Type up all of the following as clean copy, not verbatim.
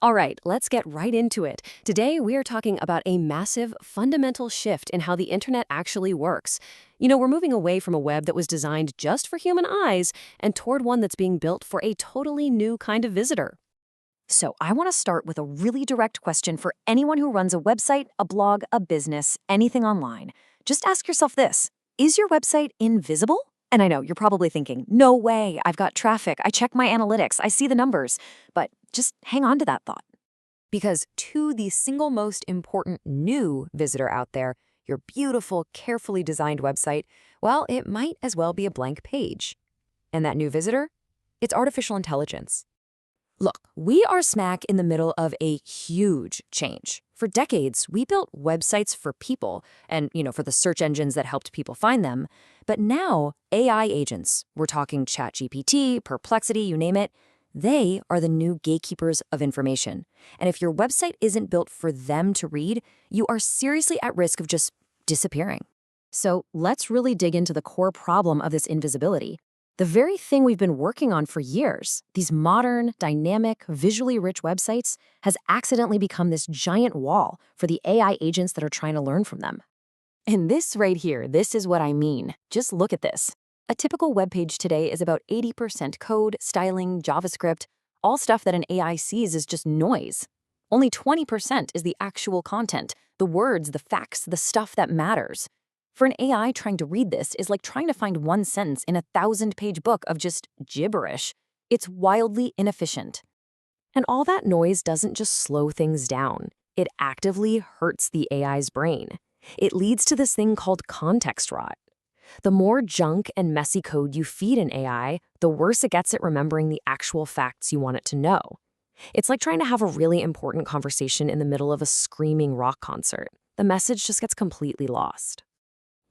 All right, let's get right into it. Today, we are talking about a massive, fundamental shift in how the internet actually works. We're moving away from a web that was designed just for human eyes and toward one that's being built for a totally new kind of visitor. So, I want to start with a really direct question for anyone who runs a website, a blog, a business, anything online. Just ask yourself this: is your website invisible? And I know you're probably thinking, no way, I've got traffic, I check my analytics, I see the numbers. But just hang on to that thought. Because to the single most important new visitor out there, your beautiful, carefully designed website, well, it might as well be a blank page. And that new visitor? It's artificial intelligence. Look, we are smack in the middle of a huge change. For decades, we built websites for people and, for the search engines that helped people find them. But now, AI agents, we're talking ChatGPT, Perplexity, you name it, they are the new gatekeepers of information. And if your website isn't built for them to read, you are seriously at risk of just disappearing. So, let's really dig into the core problem of this invisibility. The very thing we've been working on for years, these modern, dynamic, visually rich websites, has accidentally become this giant wall for the AI agents that are trying to learn from them. And this right here, this is what I mean. Just look at this. A typical web page today is about 80% code, styling, JavaScript, all stuff that an AI sees is just noise. Only 20% is the actual content, the words, the facts, the stuff that matters. For an AI, trying to read this is like trying to find one sentence in a 1,000-page book of just gibberish. It's wildly inefficient. And all that noise doesn't just slow things down. It actively hurts the AI's brain. It leads to this thing called context rot. The more junk and messy code you feed an AI, the worse it gets at remembering the actual facts you want it to know. It's like trying to have a really important conversation in the middle of a screaming rock concert. The message just gets completely lost.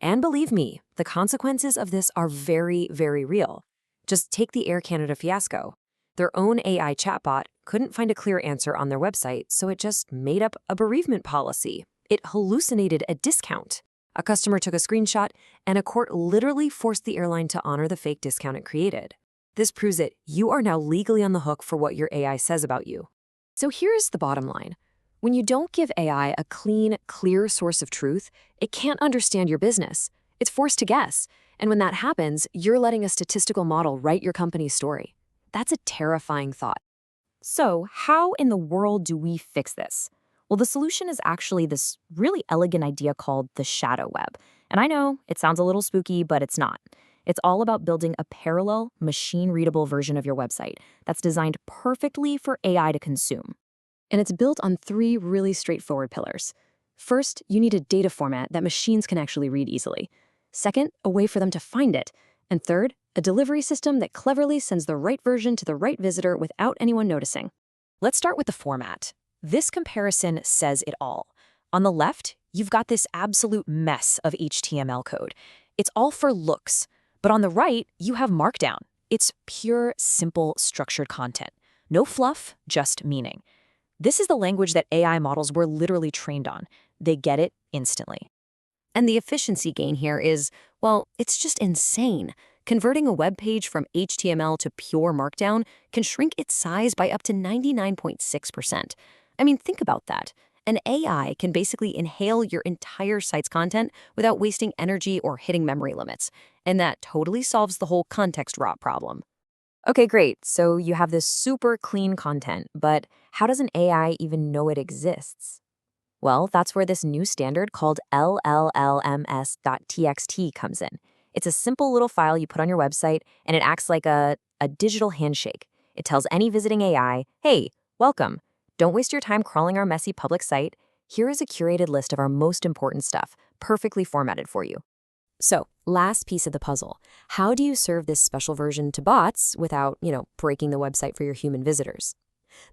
And believe me, the consequences of this are very, very real. Just take the Air Canada fiasco. Their own AI chatbot couldn't find a clear answer on their website, so it just made up a bereavement policy. It hallucinated a discount. A customer took a screenshot, and a court literally forced the airline to honor the fake discount it created. This proves that you are now legally on the hook for what your AI says about you. So here's the bottom line. When you don't give AI a clean, clear source of truth, it can't understand your business. It's forced to guess. And when that happens, you're letting a statistical model write your company's story. That's a terrifying thought. So, how in the world do we fix this? Well, the solution is actually this really elegant idea called the shadow web. And I know it sounds a little spooky, but it's not. It's all about building a parallel, machine-readable version of your website that's designed perfectly for AI to consume. And it's built on 3 really straightforward pillars. First, you need a data format that machines can actually read easily. Second, a way for them to find it. And third, a delivery system that cleverly sends the right version to the right visitor without anyone noticing. Let's start with the format. This comparison says it all. On the left, you've got this absolute mess of HTML code. It's all for looks. But on the right, you have Markdown. It's pure, simple, structured content. No fluff, just meaning. This is the language that AI models were literally trained on. They get it instantly. And the efficiency gain here is, well, it's just insane. Converting a web page from HTML to pure Markdown can shrink its size by up to 99.6%. I mean, think about that. An AI can basically inhale your entire site's content without wasting energy or hitting memory limits. And that totally solves the whole context rot problem. Okay, great. So you have this super clean content, but how does an AI even know it exists? Well, that's where this new standard called LLLMS.txt comes in. It's a simple little file you put on your website, and it acts like a digital handshake. It tells any visiting AI, hey, welcome. Don't waste your time crawling our messy public site. Here is a curated list of our most important stuff, perfectly formatted for you. So, last piece of the puzzle. How do you serve this special version to bots without, breaking the website for your human visitors?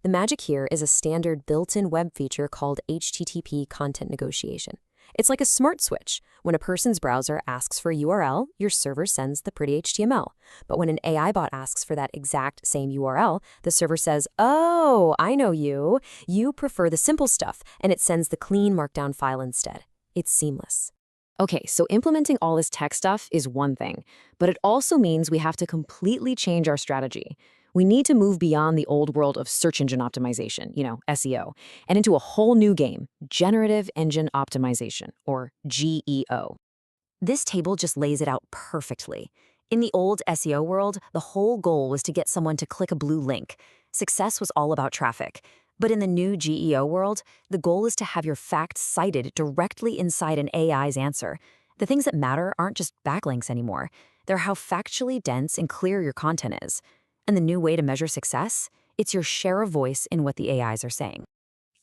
The magic here is a standard built-in web feature called HTTP content negotiation. It's like a smart switch. When a person's browser asks for a URL, your server sends the pretty HTML. But when an AI bot asks for that exact same URL, the server says, oh, I know you. You prefer the simple stuff, and it sends the clean Markdown file instead. It's seamless. Okay, so implementing all this tech stuff is one thing, but it also means we have to completely change our strategy. We need to move beyond the old world of search engine optimization, SEO, and into a whole new game, generative engine optimization, or GEO. This table just lays it out perfectly. In the old SEO world, the whole goal was to get someone to click a blue link. Success was all about traffic. But in the new GEO world, the goal is to have your facts cited directly inside an AI's answer. The things that matter aren't just backlinks anymore. They're how factually dense and clear your content is. And the new way to measure success? It's your share of voice in what the AIs are saying.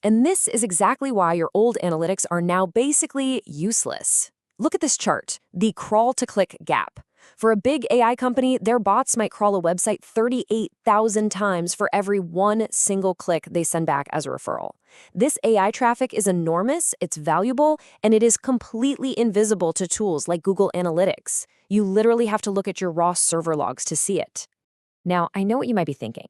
And this is exactly why your old analytics are now basically useless. Look at this chart, the crawl-to-click gap. For a big AI company, their bots might crawl a website 38,000 times for every one single click they send back as a referral. This AI traffic is enormous, it's valuable, and it is completely invisible to tools like Google Analytics. You literally have to look at your raw server logs to see it. Now, I know what you might be thinking.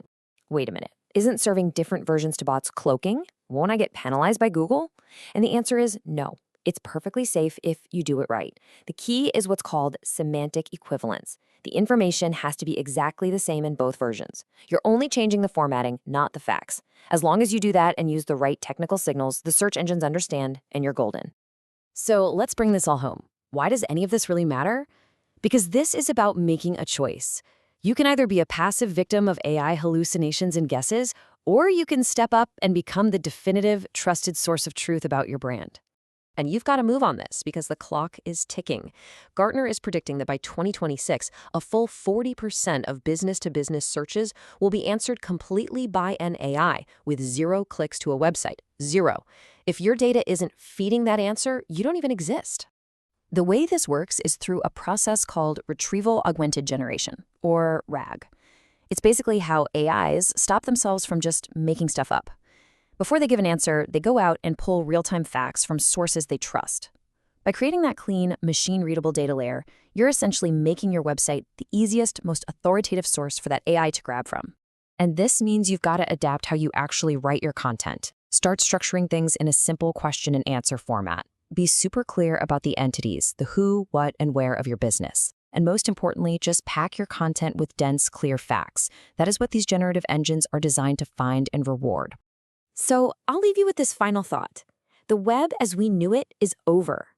Wait a minute, isn't serving different versions to bots cloaking? Won't I get penalized by Google? And the answer is no. It's perfectly safe if you do it right. The key is what's called semantic equivalence. The information has to be exactly the same in both versions. You're only changing the formatting, not the facts. As long as you do that and use the right technical signals, the search engines understand, and you're golden. So let's bring this all home. Why does any of this really matter? Because this is about making a choice. You can either be a passive victim of AI hallucinations and guesses, or you can step up and become the definitive, trusted source of truth about your brand. And you've got to move on this because the clock is ticking. Gartner is predicting that by 2026, a full 40% of business-to-business searches will be answered completely by an AI with 0 clicks to a website. 0. If your data isn't feeding that answer, you don't even exist. The way this works is through a process called Retrieval-Augmented Generation, or RAG. It's basically how AIs stop themselves from just making stuff up. Before they give an answer, they go out and pull real-time facts from sources they trust. By creating that clean, machine-readable data layer, you're essentially making your website the easiest, most authoritative source for that AI to grab from. And this means you've got to adapt how you actually write your content. Start structuring things in a simple question and answer format. Be super clear about the entities, the who, what, and where of your business. And most importantly, just pack your content with dense, clear facts. That is what these generative engines are designed to find and reward. So I'll leave you with this final thought. The web as we knew it is over.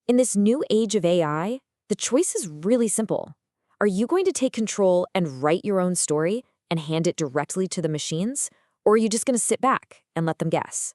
In this new age of AI, the choice is really simple. Are you going to take control and write your own story and hand it directly to the machines? Or are you just going to sit back and let them guess?